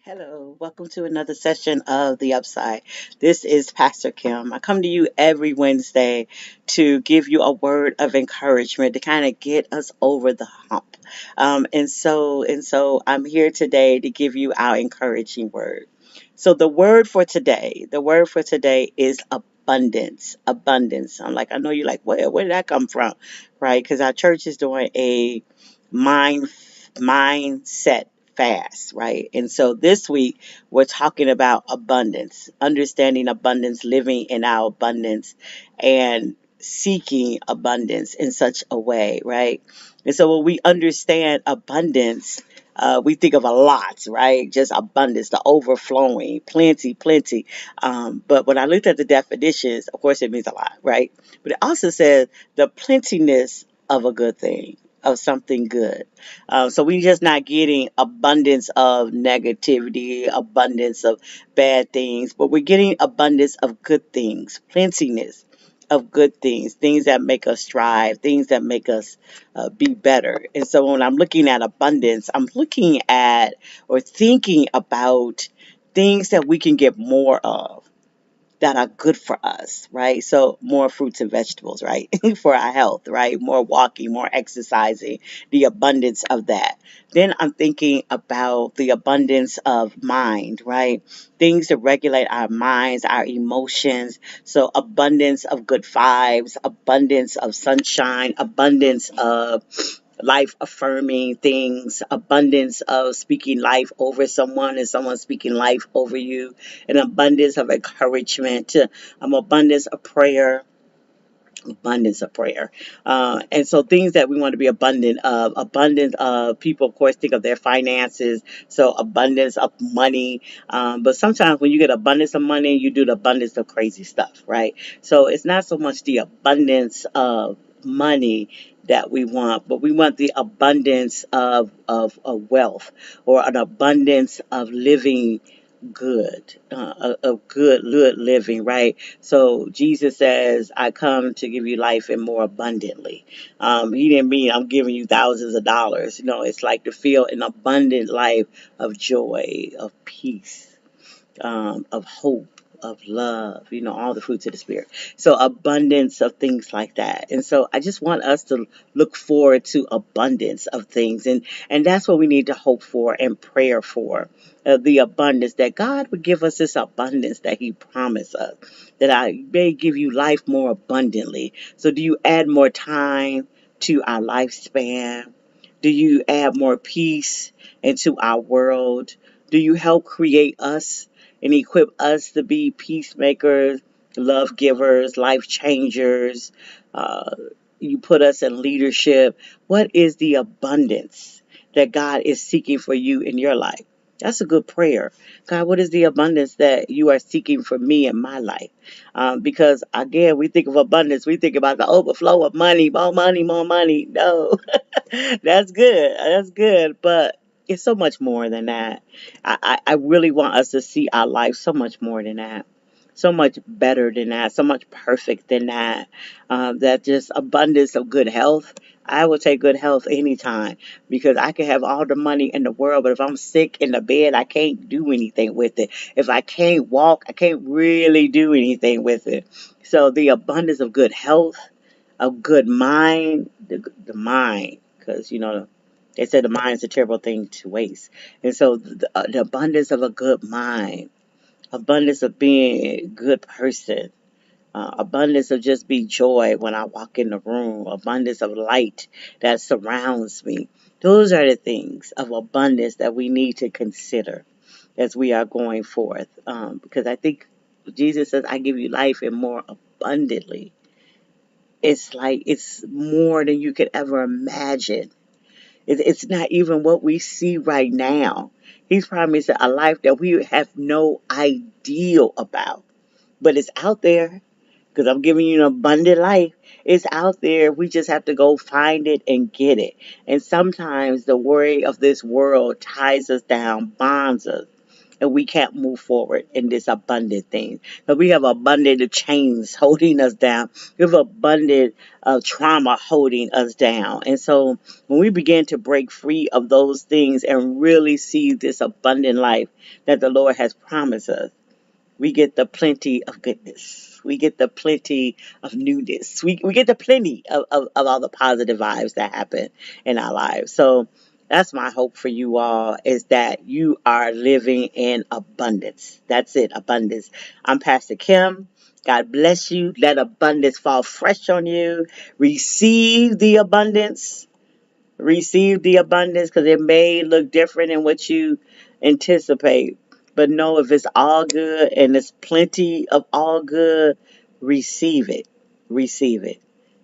Hello, welcome to another session of The Upside. This is Pastor Kim. I come to you every Wednesday to give you a word of encouragement to kind of get us over the hump. And so I'm here today to give you our encouraging word. So the word for today is abundance. Abundance. I know you're like, where did that come from? Right? Because our church is doing a mind mindset fast, right? And so this week we're talking about abundance, understanding abundance, living in our abundance, and seeking abundance in such a way, right? And so when we understand abundance, we think of a lot, right? Just abundance, the overflowing, plenty, plenty. But when I looked at the definitions, of course, it means a lot, right? But it also says the plentiness of a good thing, of something good. So we're just not getting abundance of negativity, abundance of bad things, but we're getting abundance of good things, plentiness of good things, things that make us strive, things that make us be better. And so when I'm looking at abundance, I'm looking at or thinking about things that we can get more of that are good for us, right? So more fruits and vegetables, right? For our health, right? More walking, more exercising, the abundance of that. Then I'm thinking about the abundance of mind, right? Things to regulate our minds, our emotions. So abundance of good vibes, abundance of sunshine, abundance of life affirming things, abundance of speaking life over someone and someone speaking life over you, an abundance of encouragement, abundance of prayer. Abundance of prayer. And so things that we want to be abundant of people, of course, think of their finances. So abundance of money. But sometimes when you get abundance of money, you do the abundance of crazy stuff, right? So it's not so much the abundance of money that we want, but we want the abundance of wealth, or an abundance of living good, of good living, right? So Jesus says, I come to give you life and more abundantly. He didn't mean I'm giving you thousands of dollars. It's like to feel an abundant life of joy, of peace, of hope, of love, all the fruits of the Spirit. So abundance of things like that. And so I just want us to look forward to abundance of things. And that's what we need to hope for and prayer for. The abundance, that God would give us this abundance that He promised us, that I may give you life more abundantly. So do you add more time to our lifespan? Do you add more peace into our world? Do you help create us and equip us to be peacemakers, love givers, life changers? Uh, you put us in leadership. What is the abundance that God is seeking for you in your life? That's a good prayer. God, what is the abundance that you are seeking for me in my life? Because again, we think of abundance, we think about the overflow of money, more money, more money. No, that's good. That's good. But it's so much more than that. I really want us to see our life so much more than that. So much better than that. So much perfect than that. That just abundance of good health. I will take good health anytime, because I can have all the money in the world, but if I'm sick in the bed, I can't do anything with it. If I can't walk, I can't really do anything with it. So the abundance of good health, of good mind, the mind, because they said the mind is a terrible thing to waste. And so the abundance of a good mind, abundance of being a good person, abundance of just be joy when I walk in the room, abundance of light that surrounds me. Those are the things of abundance that we need to consider as we are going forth. Because I think Jesus says, I give you life and more abundantly. It's like it's more than you could ever imagine. It's not even what we see right now. He's promised a life that we have no idea about, but it's out there, because I'm giving you an abundant life. It's out there. We just have to go find it and get it. And sometimes the worry of this world ties us down, bonds us, and we can't move forward in this abundant thing. But we have abundant of chains holding us down. We have abundant of trauma holding us down. And so when we begin to break free of those things and really see this abundant life that the Lord has promised us, we get the plenty of goodness. We get the plenty of newness. We get the plenty of all the positive vibes that happen in our lives. So that's my hope for you all, is that you are living in abundance. That's it, abundance. I'm Pastor Kim. God bless you. Let abundance fall fresh on you. Receive the abundance. Receive the abundance, because it may look different in what you anticipate. But know, if it's all good and there's plenty of all good, receive it. Receive it.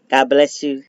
God bless you.